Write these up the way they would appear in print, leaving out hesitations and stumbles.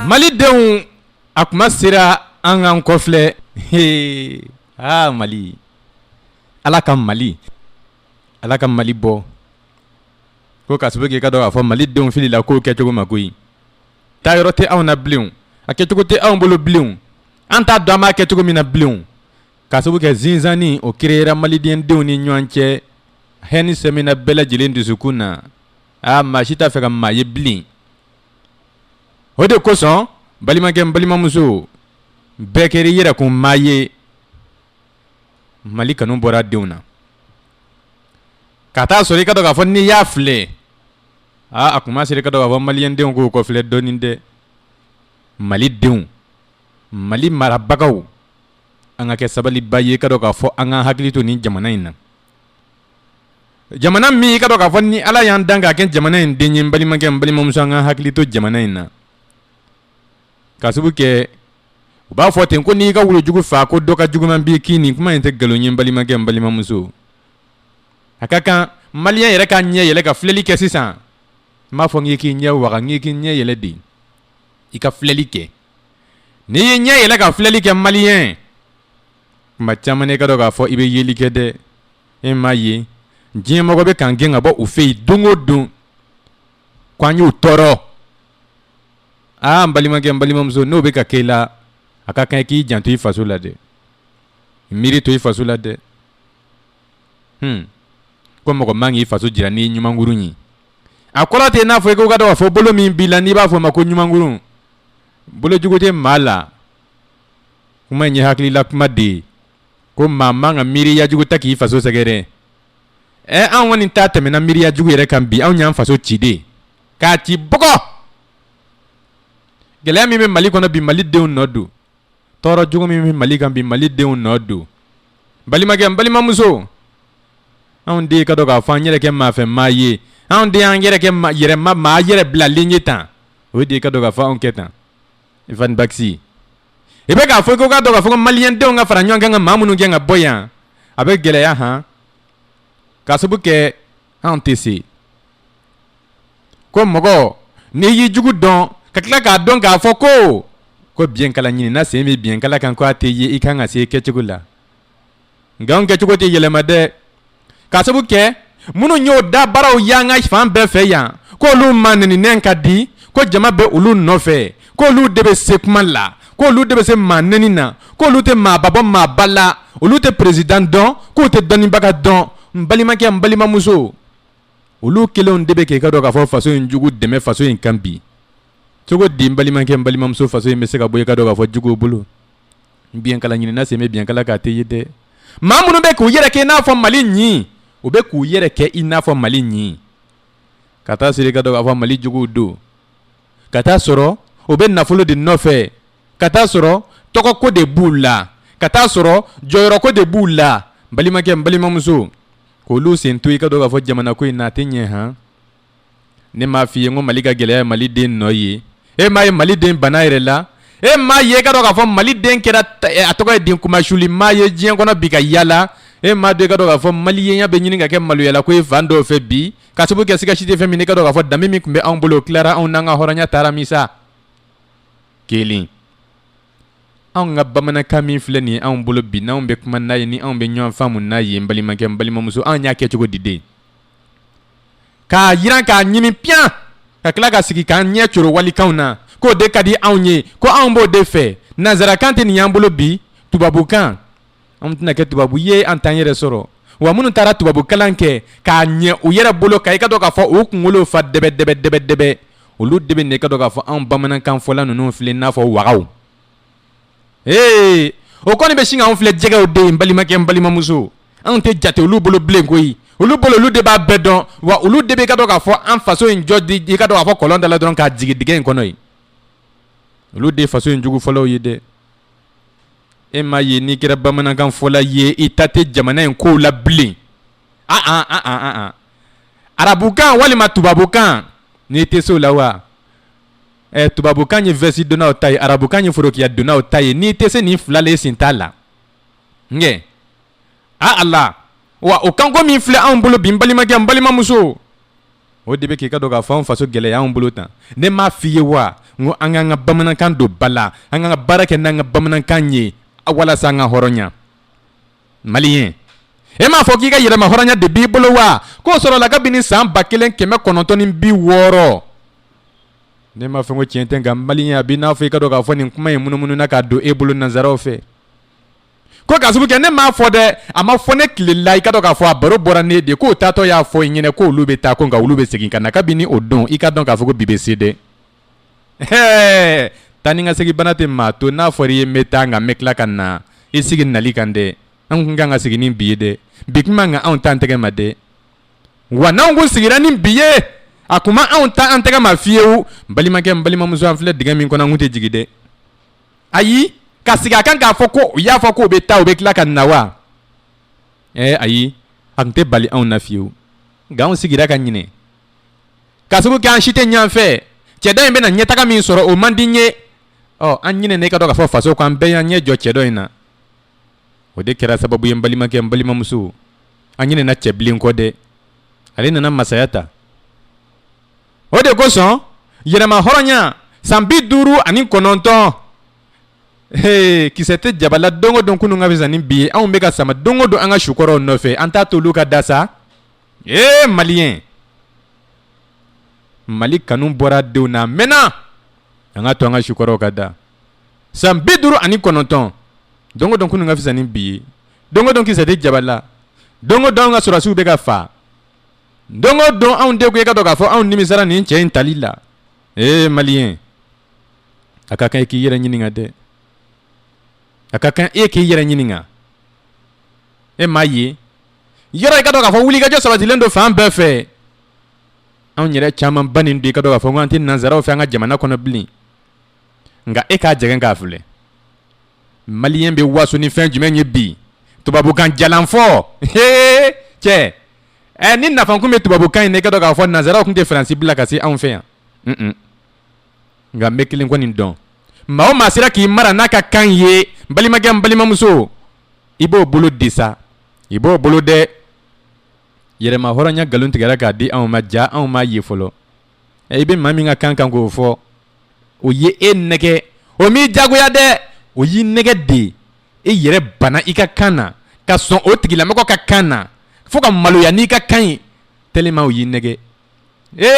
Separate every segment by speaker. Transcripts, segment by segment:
Speaker 1: Malidenw a kuma sera an kan kɔfilɛ Mali Ala ka Mali bɔ ko ka sababu kɛ ka dɔn k'a fɔ malidenw filila k'o kɛcogo ma koyi taa yɔrɔ tɛ anw na bilen a kɛcogo tɛ anw bolo bilen an t'a dɔn an b'a kɛcogo min na bilen ka sababu kɛ zinzanni o créera malidenw ni ɲɔgɔn cɛ hɛni sɛmɛna bɛɛ lajɛlen dusukun na maa si t'a fɛ ka maa ye bilen o de kosɔn balimakɛ n balimamuso bɛɛ kɛra i yɛrɛ kun maa ye Mali kanu bɔra denw na ka taa sɔrɔ i ka dɔn k'a fɔ n'i y'a filɛ a kuma sera ka dɔn k'a fɔ maliyɛndenw k'o kɔfilɛ dɔɔnin dɛ malidenw Mali marabagaw an ka kɛ sabaliba ye ka dɔn k'a fɔ an ka hakili to nin jamana in na jamana min i ka dɔn k'a fɔ ni Ala y'an dan k'a kɛ jamana in den ye n balimakɛ n balimamuso an ka hakili to jamana in na ka sababu kɛ u b'a fɔ ten ko n'i ka wulujugu faa ko dɔ ka juguman b'i kin nin kuma in tɛ nkalon ye n balimakɛ n balimamuso a ka kan maliyɛn yɛrɛ ka ɲɛ yɛlɛ ka filɛli kɛ sisan n b'a fɔ n k'i ɲɛ waga n k'i ɲɛ yɛlɛ de i ka filɛli kɛ n'i y'i ɲɛ yɛlɛ ka filɛli kɛ maliyɛn tuma caman i ka dɔn k'a fɔ i bɛ yeli kɛ dɛ e m'a ye diɲɛ mɔgɔ bɛ k'an gɛn ka bɔ u fɛ yen don o don k'an y'u tɔɔrɔ n balimakɛ n balimamuso n'o bɛ ka kɛ i la a ka kan i k'i janto i faso la dɛ miiri to i faso la dɛ ko mɔgɔ man k'i faso jira n'i ɲumankurun ye a kɔrɔ tɛ n'a fɔ i ko ka dɔn k'a fɔ bolo min b'i la n'i b'a fɔ o ma ko ɲumankurun bolojugu tɛ maa la kuma in ye hakilila kuma de ye ko maa man ka miiriya jugu ta k'i faso sɛgɛrɛ an kɔni ta tɛmɛna miiriya jugu yɛrɛ kan bi anw y'an faso ci de k'a ci bɔgɔ gɛlɛya min bɛ Mali kɔnɔ bi malidenw nɔ don tɔɔrɔ jugu min bɛ Mali kan bi malidenw nɔ don balimakɛ n balimamuso anw de ka dɔn k'a fɔ an yɛrɛ kɛ maafɛ maa ye anw de y'an yɛrɛ kɛ maa yɛrɛ bilalen ye tan o de ka dɔn k'a fɔ anw kɛ tan Ifani Baxi i bɛ k'a fɔ ko ka dɔn k'a fɔ ko maliyɛndenw ka fara ɲɔgɔn kan ka maa minnu gɛn ka bɔ yan a bɛ gɛlɛya k'a sababu kɛ anw tɛ se ko mɔgɔ n'i y'i jugu dɔn ka tila k'a dɔn k'a fɔ ko biyɛnkala ɲini na sen bɛ biyɛnkala kan ko a tɛ ye i kan ka se kɛcogo la nka anw kɛcogo tɛ yɛlɛma dɛ k'a sababu kɛ minnu y'o da baaraw y'an ka fan bɛɛ fɛ yan k'olu maanininen ka di ko jama bɛ olu nɔfɛ k'olu de bɛ se kuma la k'olu de bɛ se maa neni na k'olu tɛ maaba bɔ maaba la olu tɛ président dɔn k'u tɛ dɔnnibaga dɔn n balimakɛ n balimamuso olu kelenw de bɛ k'i ka dɔn k'a fɔ faso in jugu dɛmɛ faso in kan bi cogo di n balimakɛ n balimamuso faso in bɛ se ka bɔ i ka dɔn k'a fɔ juguw bolo biyɛnkala ɲinina sen bɛ biyɛnkala k'a tɛ ye dɛ maa minnu bɛ k'u yɛrɛ kɛ i n'a fɔ Mali ɲi u bɛ k'u yɛrɛ kɛ i n'a fɔ Mali ɲi ka taa sɔrɔ i ka dɔn k'a fɔ Mali juguw don ka taa sɔrɔ u bɛ nafolo de nɔfɛ ka taa sɔrɔ tɔgɔko de b'u la ka taa sɔrɔ jɔyɔrɔko de b'u la balimakɛ n balimamuso k'olu sen to i ka dɔn k'a fɔ jamana ko in na a tɛ ɲɛ ne m'a f'i ye n ko Mali ka gɛlɛya ye Maliden nɔ ye e m'a ye Maliden bana yɛrɛ la e m'a ye i ka dɔn k'a fɔ Maliden kɛra a tɔgɔ ye den kumasuli maa ye diɲɛ kɔnɔ bi ka yala e m'a dɔn i ka dɔn k'a fɔ maliyɛnya bɛ ɲini ka kɛ maloyala ko ye fan dɔw fɛ bi ka sababu kɛ sikasi tɛ fɛn min i ka dɔn k'a fɔ danbe min tun bɛ anw bolo o tilara anw n'an ka hɔrɔnya taara min sa kelen anw ka bamanankan min filɛ nin ye anw bolo bi n'anw bɛ kuma n'a ye ni anw bɛ ɲɔgɔn faamu n'a ye n balimakɛ n balimamuso anw y'a kɛ cogo di den k'a yiran k'a ɲimi piyan ka tila ka sigi k'an ɲɛ coro walikanw na k'o de ka di anw ye ko anw b'o de fɛ nanzarakan tɛ nin y'an bolo bi tubabukan anw tɛna kɛ tubabu ye an t'an yɛrɛ sɔrɔ wa minnu taara tubabu kalan kɛ k'a ɲɛ u yɛrɛ bolo ka i ka dɔn k'a fɔ u kunkolo fa dɛbɛ olu de bɛ na i ka dɔn k'a fɔ anw bamanankan fɔla ninnu filɛ n'a fɔ wagaw o kɔni bɛ sin k'anw filɛ jɛgɛw de ye n balimakɛ n balimamuso anw tɛ jate olu bolo bilen koyi olu bolo olu de b'a bɛɛ dɔn wa olu de bɛ i ka dɔn k'a fɔ an faso in jɔ di i ka dɔn k'a fɔ kɔlɔn da la dɔrɔn k'a jigin dingɛ in kɔnɔ yen olu de ye faso in jugu fɔlɔw ye dɛ e m'a ye n'i kɛra bamanankan fɔla ye i ta tɛ jamana in kow la bilen arabukan walima tubabukan n'i tɛ se o la wa tubabukan ye vɛsi donnaw ta ye arabukan ye forokiya donnaw ta ye n'i tɛ se nin fila la i sen t'a la nkɛ Allah wa o kanko min filɛ anw bolo bi n balimakɛ n balimamuso o de bɛ k'i ka dɔn k'a fɔ anw faso gɛlɛya anw bolo tan ne m'a f'i ye wa ngo an ka bamanankan don bala an ka baara kɛ n'an ka bamanankan ye walasa an ka hɔrɔnya maliyɛn e m'a fɔ k'i ka yɛlɛma hɔrɔnya de b'i bolo wa k'o sɔrɔla kabini san 1960 ne m'a fɔ ko tiɲɛ tɛ nka maliyɛn a b'i n'a fɔ i ka dɔn k'a fɔ nin kuma in munumunu na k'a don e bolo nanzaraw fɛ ko k'a sabu kɛ ne m'a fɔ dɛ a ma fɔ ne tilela i ka dɔn k'a fɔ a baro bɔra ne de k'o taatɔ y'a fɔ i ɲɛnɛ ko olu bɛ taa ko nka olu bɛ segin ka na kabini o don i ka dɔn k'a fɔ ko bi bɛ se dɛ taa ni ka segin bana tɛ maa to n'a fɔra i ye n bɛ taa nka n bɛ tila ka na i sigi nali kan dɛ an kun kan ka sigi ni bi ye dɛ bi kuma kan anw t'an tɛgɛ ma dɛ wa n'anw kun sigira ni bi ye a kun ma anw ta an tɛgɛ ma fiyewu n balimakɛ n balimamuso an filɛ dingɛ min kɔnɔ an kun tɛ jigin dɛ ayi ka sigi a kan k'a fɔ ko u y'a fɔ k'u bɛ taa u bɛ tila ka na wa ayi a kun tɛ bali anw na fiyewu nka anw sigira ka ɲinɛ ka sabu kɛ an si tɛ ɲɔgɔn fɛ cɛ dɔ in bɛna ɲɛtaga min sɔrɔ o man di n ye an ɲinɛna i ka dɔn k'a fɔ faso ko an bɛɛ y'an ɲɛ jɔ cɛ dɔ in na o de kɛra sababu ye n balimakɛ n balimamuso an ɲinɛna cɛ bilen kɔ dɛ ale nana masaya ta o de kosɔn yɛlɛma hɔrɔnya san 59 kisɛ tɛ jabala don o don kunun ka fisa ni bi ye anw bɛ ka sama don o don an ka sukɔrɔw nɔfɛ an t'a to olu ka da sa maliyɛn mali kanu bɔra denw na mɛnna an ka to an ka sukɔrɔw ka da san 59 don o don kunun ka fisa ni bi ye don o don kisɛ tɛ jabala don o don an ka sɔrɔsiw bɛ ka fa don o don anw de ko i ka dɔn k'a fɔ anw nimisara nin cɛ in tali la maliyɛn a ka kan i k'i yɛrɛ ɲininka dɛ a ka kan e k'i yɛrɛ ɲininka e m'a ye yɔrɔ i ka dɔn k'a fɔ wulikajɔ sabatilen don fan bɛɛ fɛ anw yɛrɛ caman ba nin don i ka dɔn k'a fɔ ko an tɛ nanzaraw fɛ an ka jamana kɔnɔ bilen nka e k'a jɛgɛn k'a filɛ maliyɛn bɛ waso ni fɛn jumɛn ye bi tubabukan jalan fɔ cɛ ni nafa kun bɛ tubabukan in na i ka dɔn k'a fɔ nanzaraw kun tɛ faransi bila ka se anw fɛ yan nka n bɛ kelen kɔni dɔn maa o maa sera k'i mara n'a ka kan ye n balimakɛ n balimamuso i b'o bolo di sa i b'o bolo dɛ yɛrɛma hɔrɔnya nkalon tigɛra k'a di anw ma ja anw m'a ye fɔlɔ i bɛ maa min ka kan k'o fɔ o ye e nɛgɛ o m'i jagoya dɛ o y'i nɛgɛ de e yɛrɛ bana i ka kan na ka sɔn o tigilamɔgɔ ka kan na fo ka maloya n'i ka kan ye tellement o y'i nɛgɛ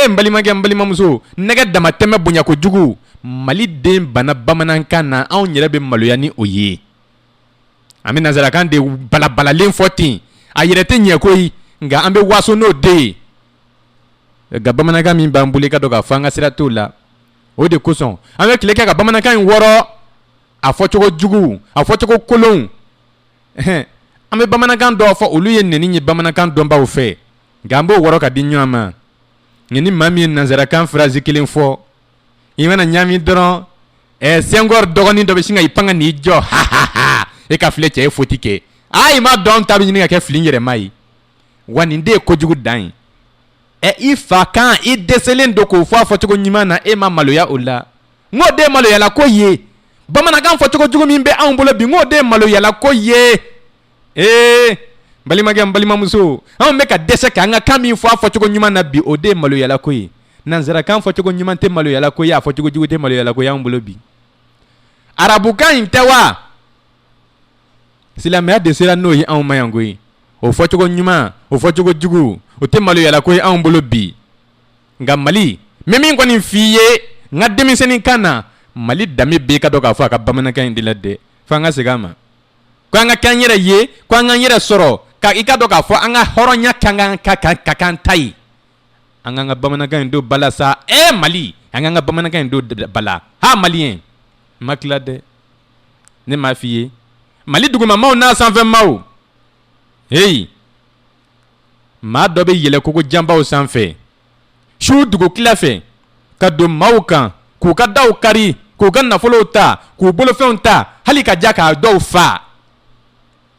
Speaker 1: n balimakɛ n balimamuso nɛgɛ damatɛmɛ bonya kojugu mali den bana bamanankan na anw yɛrɛ bɛ maloya ni o ye an bɛ nanzarakan de balabalalen fɔ ten a yɛrɛ tɛ ɲɛ koyi nka an bɛ waso n'o de ye nka bamanankan min b'an bolo i ka dɔn k'a fɔ an ka sira t'o la o de kosɔn an bɛ tile kɛ ka bamanankan in wɔrɔ a fɔcogo jugu a fɔcogo kolon an bɛ bamanankan dɔw fɔ olu ye nɛni ye bamanankan dɔnbaw fɛ nka an b'o wɔrɔ ka di ɲɔgɔn ma ni maa min ye nanzarakan phrase kelen fɔ i mana ɲami dɔrɔn Senghor dɔgɔnin dɔ bɛ sin ka i pan ka n'i jɔ e ka filɛ cɛ ye foti kɛ i ma dɔn ta bɛ ɲini ka kɛ fili yɛrɛma ye wa nin de ye kojugu dan ye i fa kan i dɛsɛlen don k'o fɔ a fɔcogo ɲuman na e ma maloya o la n k'o de ye maloyala ko ye bamanankan fɔcogo jugu min bɛ anw bolo bi n k'o de ye maloyala ko ye balimakɛ n balimamuso anw bɛ ka dɛsɛ k'an ka kan min fɔ a fɔcogo ɲuman na bi o de ye maloyala ko ye nanzarakan fɔcogo ɲuman tɛ maloyala ko ye a fɔcogo jugu tɛ maloyala ko ye anw bolo bi arabukan in tɛ wa silamɛya dɛsɛra n'o ye anw ma yan koyi o fɔcogo ɲuman o fɔcogo jugu o tɛ maloyala ko ye anw bolo bi nka mali n bɛ min kɔni f'i ye n ka denmisɛnnin kan na mali danbe bɛ ka dɔn k'a fɔ a ka bamanankan in de la dɛ fo an ka segin a ma ko an ka kɛ an yɛrɛ ye ko an k'an yɛrɛ sɔrɔ ka i ka dɔn k'a fɔ an ka hɔrɔnya ka kan ta ye an k'an ka bamanankan in don bala sa mali an k'an ka bamanankan in don bala maliyɛn n ma tila dɛ ne m'a f'i ye mali dugumamaw n'a sanfɛmaw maa dɔ bɛ yɛlɛ kogo janbaw sanfɛ su dugu tila fɛ ka don maaw kan k'u ka daw kari k'u ka nafolow ta k'u bolofɛnw ta hali ka ja k'a dɔw fa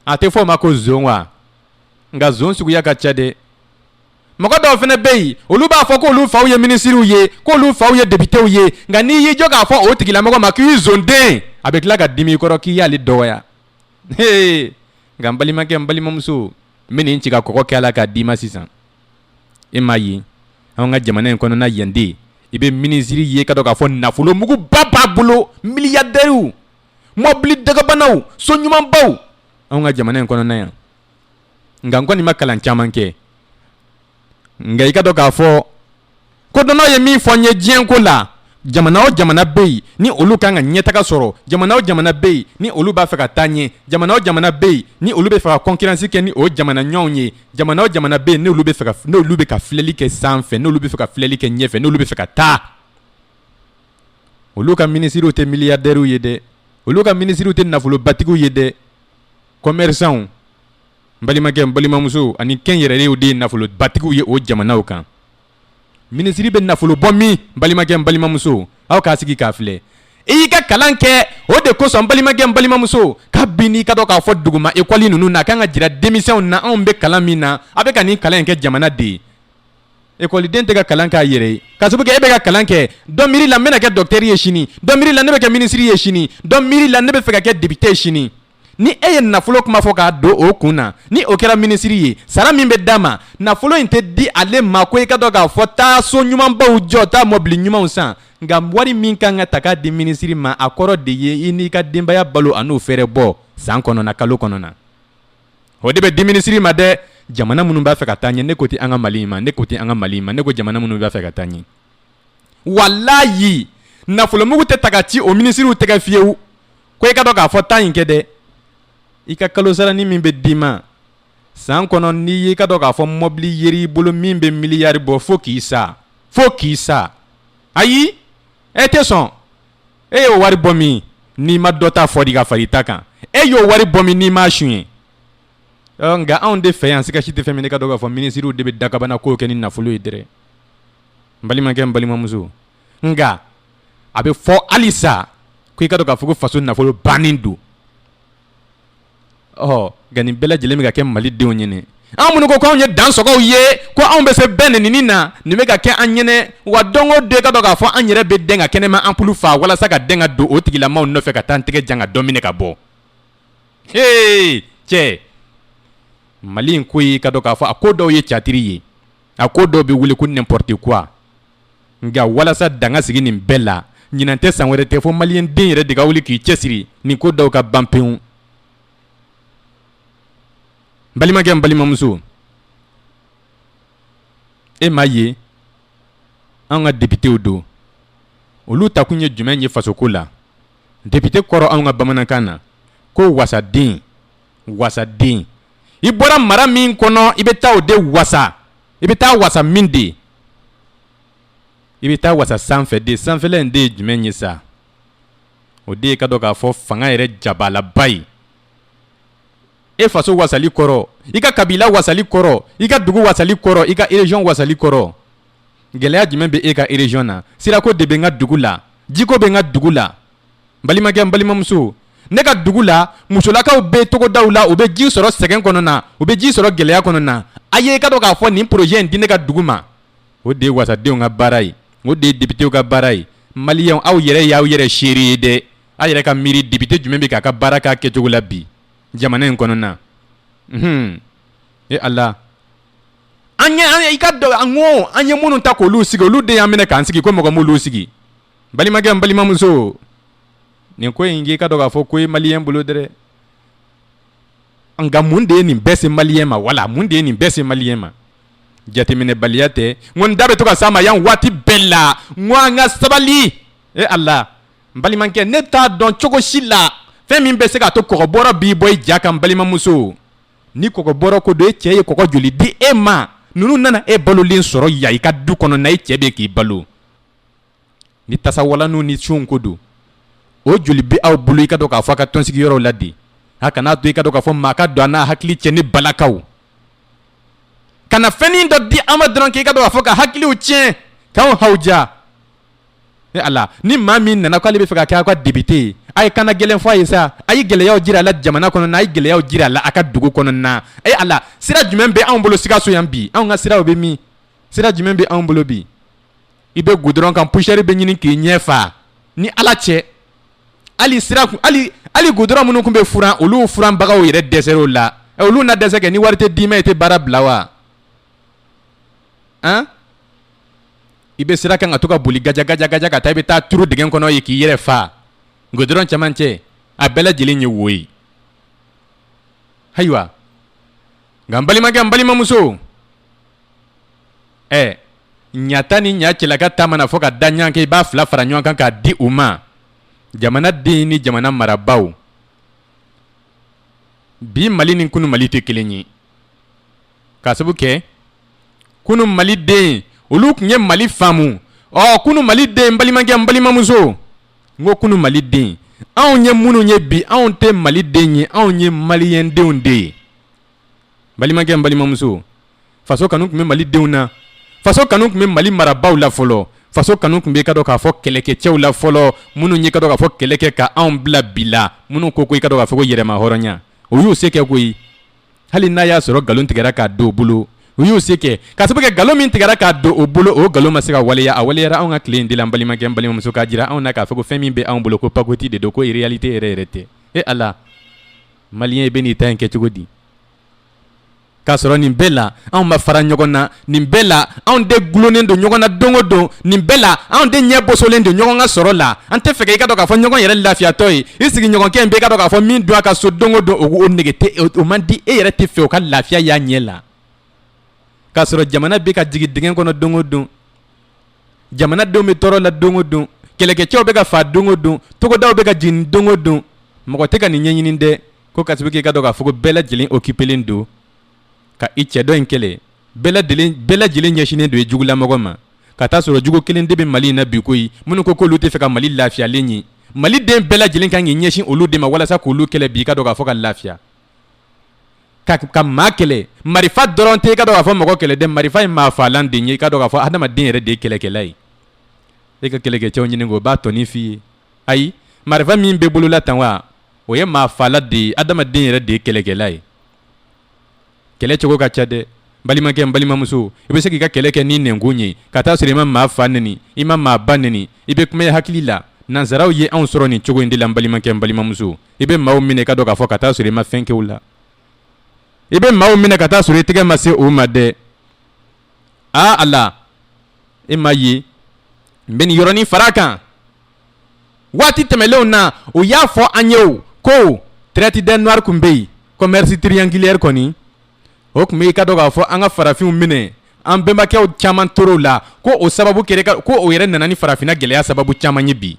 Speaker 1: a tɛ fɔ o ma ko zon wa nka zon suguya ka ca dɛ mɔgɔ dɔw fana bɛ yen olu b'a fɔ k'olu faw ye minisiriw ye k'olu faw ye depitew ye nka n'i y'i jɔ k'a fɔ o tigilamɔgɔ ma k'i zonden a bɛ tila ka dimi i kɔrɔ k'i y'ale dɔgɔya nka n balimakɛ n balimamuso n bɛ nin ci ka kɔgɔ kɛ a la k'a d'i ma sisan e m'a ye anw ka jamana in kɔnɔna yan de i bɛ ministre ye ka dɔn k'a fɔ nafolo mugu ba b'a bolo milliardaires mobili dagabanaw so ɲumanbaw anw ka jamana in kɔnɔna yan nka n kɔni ma kalan caman kɛ nka i ka dɔn k'a fɔ kodɔnnaw ye min fɔ n ye diɲɛ ko la jamana o jamana bɛ yen ni olu kan ka ɲɛtaga sɔrɔ jamana o jamana bɛ yen ni olu b'a fɛ ka taa ɲɛ jamana o jamana bɛ yen ni olu bɛ fɛ ka concurrence kɛ ni o jamana ɲɔgɔnw ye jamana o jamana bɛ yen n'olu bɛ ka filɛli kɛ sanfɛ n'olu bɛ fɛ ka filɛli kɛ ɲɛfɛ n'olu bɛ fɛ ka taa olu ka ministres tɛ milliardaires ye dɛ olu ka ministres tɛ nafolobatigiw ye dɛ commerçants n balimakɛ n balimamuso ani kɛnyɛrɛyew de ye nafolobatigiw ye o jamanaw kan ministre bɛ nafolo bɔ min balimakɛ n balimamuso aw k'a sigi k'a filɛ i y'i ka kalan kɛ o de kosɔn balimakɛ n balimamuso ka bin n'i ka dɔn k'a fɔ duguma école ninnu na a kan ka jira denmisɛnw na anw bɛ kalan min na a bɛ ka nin kalan in kɛ jamana de ye écoleden tɛ ka kalan k'a yɛrɛ ye k'a sababu kɛ e bɛ ka kalan kɛ dɔ miiri la n bɛna kɛ docteur ye sini dɔ miiri la ne bɛ kɛ ministre ye sini dɔ miiri la ne bɛ fɛ ka kɛ député ye sini ni e ye nafolo kuma fɔ k'a don o kun na ni o kɛra ministre ye sara min bɛ d'a ma nafolo in tɛ di ale ma ko i ka dɔn k'a fɔ taa so ɲumanbaw jɔ taa mɔbili ɲumanw san nka wari min kan ka ta k'a di ministre ma a kɔrɔ de ye i n'i ka denbaya balo a n'o fɛɛrɛ bɔ san kɔnɔna kalo kɔnɔna o de bɛ di ministre ma dɛ jamana minnu b'a fɛ ka taa ɲɛ ne ko tɛ an ka Mali ma ne ko tɛ an ka Mali ma ne ko jamana minnu b'a fɛ ka taa ɲɛ walayi nafolo mugu tɛ ta ka ci o ministrew tɛgɛ fiyewu ko i ka dɔn k'a fɔ taa in kɛ dɛ i ka kalo sarani min bɛ d'i ma san kɔnɔ n'i y'i ka dɔn k'a fɔ mobili yer'i bolo min bɛ miliyari bɔ fo k'i sa ayi e tɛ sɔn e y'o wari bɔ min n'i ma dɔ ta fɔ di ka fara i ta kan e y'o wari bɔ min n'i m'a suɲɛ nka anw de fɛ yan sikasi tɛ fɛn min ne ka dɔn k'a fɔ ministrew de bɛ dagabana kow kɛ ni nafolo ye dɛrɛ n balimakɛ n balimamuso nka a bɛ fɔ halisa ko i ka dɔn k'a fɔ ko faso nafolo bannen don nka nin bɛɛ lajɛlen bɛ ka kɛ malidenw ɲɛnɛ anw minnu ko k'anw ye dansɔgɔw ye ko anw bɛ se bɛɛ nɛninin na nin bɛ ka kɛ an ɲɛnɛ wa don o don i ka dɔn k'a fɔ an yɛrɛ bɛ dɛn ka kɛnɛma ampulu fa walasa ka dɛn ka don o tigilamaw nɔfɛ ka taa an tɛgɛ jan ka dɔ minɛ ka bɔ cɛ Mali in ko ye i ka dɔn k'a fɔ a ko dɔw ye catiri ye a ko dɔw bɛ wele ko n'importe quoi nka walasa danga sigi nin bɛɛ la ɲinan tɛ san wɛrɛ tɛ fo maliyɛn den yɛrɛ de ka wuli k'i cɛsiri nin ko dɔw ka ban pewu balimakɛ n balimamuso e m'a ye an ka députéw don olu ta kun ye jumɛn ye fasoko la député kɔrɔ anw ka bamanankan na ko wasaden i bɔra mara min kɔnɔ i bɛ taa o de wasa i bɛ taa wasa min de i bɛ taa wasa sanfɛ de sanfɛla in de ye jumɛn ye sa o de ye ka dɔn k'a fɔ fanga yɛrɛ jabalaba ye e faso wasali kɔrɔ i ka kabila wasali kɔrɔ i ka dugu wasali kɔrɔ i ka région wasali kɔrɔ gɛlɛya jumɛn bɛ e ka région na sirako de bɛ n ka dugu la jiko bɛ n ka dugu la balimakɛ n balimamuso ne ka dugu la musolakaw bɛ togodaw la u bɛ ji sɔrɔ sɛgɛn kɔnɔna u bɛ ji sɔrɔ gɛlɛya kɔnɔna a ye i ka dɔn k'a fɔ nin projet in di ne ka dugu ma o de ye wasadenw ka baara ye o de ye députéw ka baara ye maliyɛnw aw yɛrɛ y'aw yɛrɛ seere ye dɛ a yɛrɛ ka miiri député jumɛn bɛ k'a ka baara k'a kɛcogo la bi jamana in kɔnɔna Ala i ka dɔn an ye minnu ta k'olu sigi olu de y'an minɛ k'an sigi ko mɔgɔ m'olu sigi balimakɛ n balimamuso nin ko in k'i ka dɔn k'a fɔ ko ye maliyɛn bolo dɛrɛ nka mun de ye nin bɛɛ se maliyɛn ma wala mun de ye nin bɛɛ se maliyɛn ma jateminɛbaliya tɛ n ko n da bɛ to ka s'a ma yan waati bɛɛ la n ko an ka sabali Ala n balimakɛ ne t'a dɔn cogo si la fɛn min bɛ se k'a to kɔgɔbɔrɔ b'i bɔ i ja kan balimamuso ni kɔgɔbɔrɔ ko don e cɛ ye kɔgɔ joli di e ma ninnu nana e balolen sɔrɔ yan i ka du kɔnɔ na i cɛ bɛ k'i balo ni tasawalaniw ni sunw ko don o joli bɛ aw bolo i ka dɔn k'a fɔ a ka tɔnsigiyɔrɔw la de a kana to i ka dɔn k'a fɔ maa ka don a n'a hakili cɛ ni balakaw kana fɛnnin dɔ di an ma dɔrɔn k'i ka dɔn k'a fɔ ka hakiliw tiɲɛ k'anw hawuja Ala ni maa min nana k'ale bɛ fɛ ka kɛ aw ka député ye a ye kana gɛlɛn fɔ a ye sa a ye gɛlɛyaw jira a la jamana kɔnɔ a ye gɛlɛyaw jira a la a ka dugu kɔnɔna Ala sira jumɛn bɛ anw bolo Sikaso yan bi anw ka siraw bɛ min sira jumɛn bɛ anw bolo bi i bɛ goudron kan poussière bɛ ɲini k'i ɲɛ fa ni Ala cɛ hali sira hali goudron minnu tun bɛ furan olu furanbagaw yɛrɛ dɛsɛr'o la olu na dɛsɛ kɛ ni wari tɛ d'i ma i tɛ baara bila wa i bɛ sira kan ka to ka boli gaja ka taa i bɛ taa turu dingɛ kɔnɔ ye k'i yɛrɛ fa goudron cɛmancɛ a bɛɛ lajɛlen ye wo ye ayiwa nka n balimakɛ n balimamuso ɲata ni ɲa cɛlaka ta mana fɔ ka da ɲɔgɔn kɛ i b'a fila fara ɲɔgɔn kan k'a di u ma jamana den ni jamana marabaw bi Mali ni kunu Mali tɛ kelen ye k'a sabu kɛ kunu Mali den olu tun ye Mali faamu kunu Mali den n balimakɛ n balimamuso n ko kunu Mali den anw ye minnu ye bi anw tɛ Mali den ye anw ye maliyɛn denw de ye balimakɛ n balimamuso faso kanu tun bɛ Mali denw na faso kanu tun bɛ Mali marabaw la fɔlɔ faso kanu tun bɛ ka dɔn k'a fɔ kɛlɛkɛcɛw la fɔlɔ minnu ye ka dɔn k'a fɔ kɛlɛ kɛ ka anw bila bi la minnu ko i ka dɔn k'a fɔ ko yɛrɛma hɔrɔnya o y'u se kɛ koyi hali n'a y'a sɔrɔ nkalon tigɛra k'a don u bolo u y'u se kɛ k'a sababu kɛ nkalon min tigɛra k'a don o bolo o nkalon ma se ka waleya a waleyara anw ka tile in de la n balimakɛ n balimamuso k'a jira anw na k'a fɔ ko fɛn min bɛ anw bolo ko pakoti de don ko réalité yɛrɛ tɛ Ala maliyɛn i bɛ n'i ta in kɛ cogo di k'a sɔrɔ nin bɛɛ la anw ma fara ɲɔgɔn na nin bɛɛ la anw de gulonnen don ɲɔgɔn na don o don nin bɛɛ la anw de ɲɛ bosolen don ɲɔgɔn ka sɔrɔ la an tɛ fɛ i ka dɔn k'a fɔ ɲɔgɔn yɛrɛ lafiyatɔ ye i sigiɲɔgɔnkɛ in bɛ ka dɔn k'a fɔ min don a ka so don o don o nege tɛ o man di e yɛrɛ tɛ fɛ o ka lafiya y'a ɲɛ la k'a sɔrɔ jamana bɛ ka jigin dingɛ kɔnɔ don o don jamanadenw bɛ tɔɔrɔ la don o don kɛlɛkɛcɛw bɛ ka fa don o don togodaw bɛ ka jigin don o don mɔgɔ tɛ ka nin ɲɛɲini dɛ ko ka sababu kɛ i ka dɔn k'a fɔ ko bɛɛ lajɛlen occupelen don ka i cɛ dɔ in kɛlɛ bɛɛ lajɛlen ɲɛsinnen don i jugulamɔgɔ ma ka taa sɔrɔ jugu kelen de bɛ Mali in na bi koyi minnu ko k'olu tɛ fɛ ka Mali lafiyalen ye Mali den bɛɛ lajɛlen kan k'i ɲɛsin olu de ma walasa k'olu kɛlɛ bi i ka dɔn k'a fɔ ka lafiya ka maa kɛlɛ marifa dɔrɔn tɛ i ka dɔn k'a fɔ mɔgɔ kɛlɛ dɛ marifa ye maa faalan de ye i ka dɔn k'a fɔ adamaden yɛrɛ de ye kɛlɛkɛla ye e ka kɛlɛkɛcɛw ɲini k'o b'a tɔnin f'i ye ayi marifa min bɛ bolola tan wa o ye maa faala de ye adamaden yɛrɛ de ye kɛlɛkɛla ye kɛlɛ cogo ka ca dɛ balimakɛ n balimamuso i bɛ se k'i ka kɛlɛ kɛ ni nɛnkun ye ka taa sɔrɔ i ma maa fa neni i ma maa ba neni i bɛ kuma i hakili la nanzaraw ye anw sɔrɔ nin cogo in de la n balimakɛ n balimamuso i bɛ maaw minɛ ka dɔn k'a fɔ ka taa sɔrɔ i ma fɛn kɛ o la i bɛ maaw minɛ ka taa sɔrɔ i tɛgɛ ma se o ma dɛ Ala e m'a ye n bɛ nin yɔrɔnin fara a kan waati tɛmɛnlenw na o y'a fɔ an ye ko traite des noirs tun bɛ yen commerce triangulaire kɔni o tun bɛ i ka dɔn k'a fɔ an ka farafinw minɛ an bɛnbakɛw caman tor'o la ko o sababu kɛra ko o yɛrɛ nana ni farafinna gɛlɛya sababu caman ye bi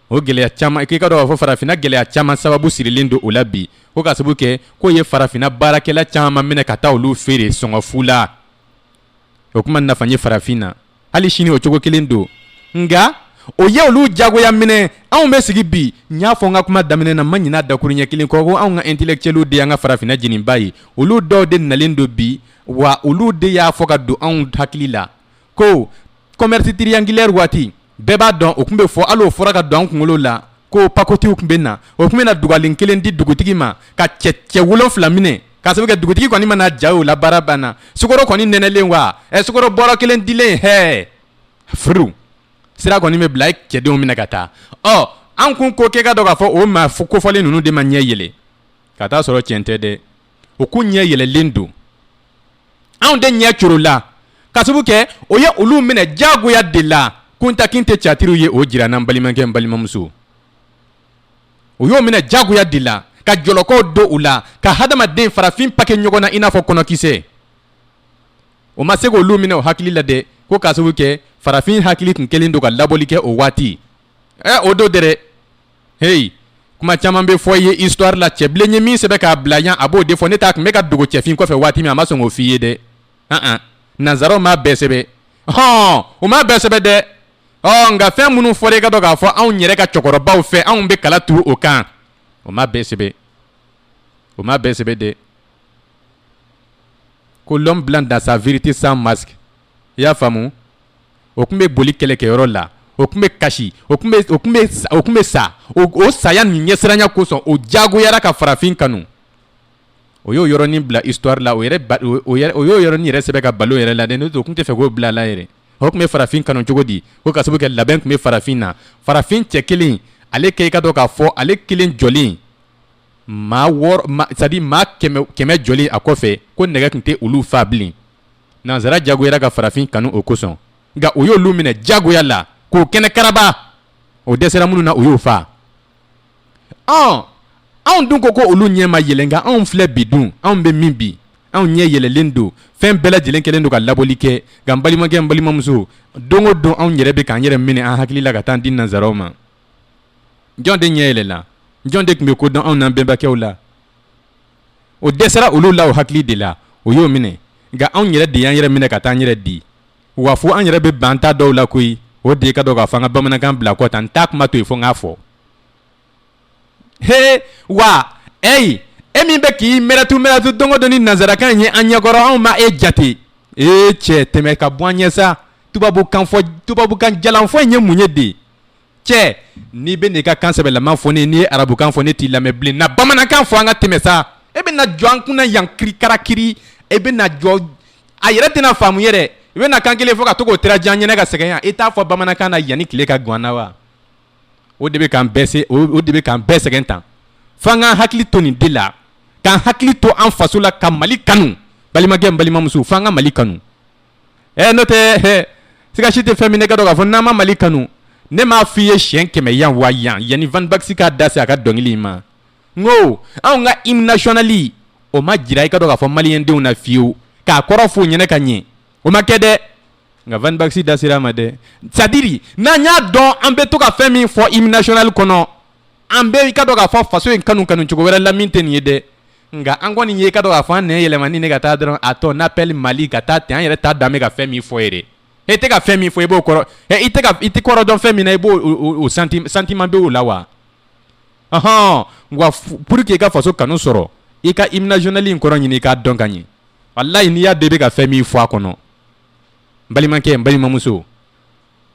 Speaker 1: o gɛlɛya caman k'i ka dɔn k'a fɔ farafinna gɛlɛya caman sababu sirilen don o la bi ko ka sababu kɛ k'o ye farafinna baarakɛla caman minɛ ka taa olu feere sɔngɔfu la o kuma nafa ye farafin na hali sini o cogo kelen don nka o ye olu jagoya minɛ anw bɛ sigi bi n y'a fɔ n ka kuma daminɛ na ma ɲin'a dakuru ɲɛ kelen kɔ ko anw ka intellectuels de y'an ka farafinna jeniba ye olu dɔw de nalen don bi wa olu de y'a fɔ ka don anw hakili la ko commerce triangulaire waati bɛɛ b'a dɔn o tun bɛ fɔ hali o fɔra ka don an kunkolo la ko pakotiw tun bɛ na o tun bɛ na dugalen kelen di dugutigi ma ka cɛ 7 minɛ k'a sababu kɛ dugutigi kɔni mana ja o la baara banna sukaro kɔni nɛnɛlen wa sukaro bɔrɔ kelen dilen furu sira kɔni bɛ bila cɛdenw minɛ ka taa an kun ko k'e ka dɔn k'a fɔ o maa kofɔlen ninnu de ma ɲɛ yɛlɛ ka taa sɔrɔ tiɲɛ tɛ dɛ o kun ɲɛ yɛlɛlen don anw de ɲɛ coro la ka sababu kɛ o ye olu minɛ jagoya de la kuntakin tɛ catiriw ye o jira n'an balimakɛ n balimamuso o y'o minɛ jagoya de la ka jɔlɔkɔw don u la ka hadamaden farafin pake ɲɔgɔn na i n'a fɔ kɔnɔkisɛ o ma se k'olu minɛ o hakili la dɛ ko k'a sababu kɛ farafin hakili tun kelen don ka labɔli kɛ o waati o don dɛ kuma caman bɛ fɔ i ye histoire la cɛbilen ye min sɛbɛn k'a bila yan a b'o de fɔ ne ta tun bɛ ka dogo cɛfin kɔfɛ waati min a ma sɔn k'o f'i ye dɛ nanzaraw m'a bɛɛ sɛbɛn o m'a bɛɛ sɛbɛn dɛ nka fɛn minnu fɔra i ka dɔn k'a fɔ anw yɛrɛ ka cɛkɔrɔbaw fɛ anw bɛ kala turu o kan o m'a bɛɛ sɛbɛn dɛ ko l'homme blanc dans sa vérité sans masque i y'a faamu o tun bɛ boli kɛlɛkɛyɔrɔ la o tun bɛ kasi o tun bɛ sa o saya nin ɲɛsiranya kosɔn o jagoyara ka farafin kanu o y'o yɔrɔnin bila histoire la o y'o yɔrɔnin yɛrɛ sɛbɛn ka balo yɛrɛ la dɛ n'o tɛ o tun tɛ fɛ k'o bila a la yɛrɛ o tun bɛ farafin kanu cogo di ko ka sababu kɛ labɛn tun bɛ farafin na farafin cɛ kelen ale kɛ i ka dɔn k'a fɔ ale kelen jɔlen maa 100 jɔlen a kɔfɛ ko nɛgɛ tun tɛ olu fa bilen nanzara jagoyara ka farafin kanu o kosɔn nka o y'olu minɛ jagoya la k'o kɛnɛ karaba o dɛsɛra minnu na o y'o fa anw dun ko olu ɲɛ ma yɛlɛ nka anw filɛ bi dun anw bɛ min bi anw ɲɛ yɛlɛlen don fɛn bɛɛ lajɛlen kɛlen don ka labɔli kɛ nka n balimakɛ n balimamuso don o don anw yɛrɛ bɛ k'an yɛrɛ minɛ an hakili la ka taa an di nanzaraw ma jɔn de ɲɛ yɛlɛla jɔn de tun bɛ ko dɔn anw n'an bɛnbakɛw la o dɛsɛra olu la o hakili de la o y'o minɛ nka anw yɛrɛ de y'an yɛrɛ minɛ ka taa an yɛrɛ di wa fo an yɛrɛ bɛ ban ta dɔw la koyi o de ka dɔn k'a fɔ an ka bamanankan bila kɔ tan n t'a kuma to yen fo n k'a fɔ wa e min bɛ k'i mɛrɛtu don o don ni nanzarakan ye an ɲɛkɔrɔ anw ma e jate cɛ tɛmɛ ka bɔ an ɲɛ sa tubabukan jalanfɔ in ye mun ye de cɛ n'i bɛ n'i ka kan sɛbɛlama fɔ ne n'i ye arabukan fɔ ne t'i lamɛn bilen na bamanankan fɔ an ka tɛmɛ sa e bɛ na jɔ an kunna yan kirikarakiri e bɛ na jɔ a yɛrɛ tɛna faamu yɛrɛ i bɛ na kan kelen fɔ ka to k'o tirajan ɲɛnɛ ka sɛgɛn yan e t'a fɔ bamanankan na yanni tile ka gan na wa o de bɛ k'an bɛɛ sɛgɛn tan f'an k'an hakili to nin de la k'an hakili to an faso la ka Mali kanu balimakɛ n balimamuso f'an ka Mali kanu n'o tɛ siga si tɛ fɛn min ne ka dɔn k'a fɔ n'an ma Mali kanu ne m'a f'i ye siɲɛ 100 yan wa yan yanni Van Baxi k'a da se a ka dɔnkili in ma n ko anw ka hymne national o ma jira i ka dɔn k'a fɔ maliyɛndenw na fiyewu k'a kɔrɔ f'u ɲɛna ka ɲɛ o ma kɛ dɛ nka Van Baxi da sera a ma dɛ c'est à dire n'an y'a dɔn an bɛ to ka fɛn min fɔ hymne national kɔnɔ an bɛ i ka dɔn k'a fɔ faso in kanu cogo wɛrɛ la min tɛ nin ye dɛ nka an kɔni ye i ka dɔn k'a fɔ an nɛ yɛlɛmani ne ka taa dɔrɔn a tɔ n'appelle Mali ka taa ten an yɛrɛ t'a dan bɛ ka fɛn min fɔ yɛrɛ e tɛ ka fɛn min fɔ i b'o kɔrɔ i tɛ kɔrɔ dɔn fɛn min na i b'o sentiment bɛ o la wa wa pour que i ka faso kanu sɔrɔ i ka hymne national in kɔrɔ ɲini i k'a dɔn ka ɲɛ walayi n'i y'a dɔn i bɛ ka fɛn min fɔ a kɔnɔ n balimakɛ n balimamuso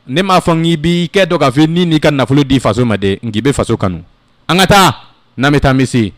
Speaker 1: ne m'a fɔ n k'i b'i kɛ dɔn k'a fɔ n'i n'i ka nafolo di faso ma dɛ nk'i bɛ faso kanu an ka taa n'an bɛ taa Messi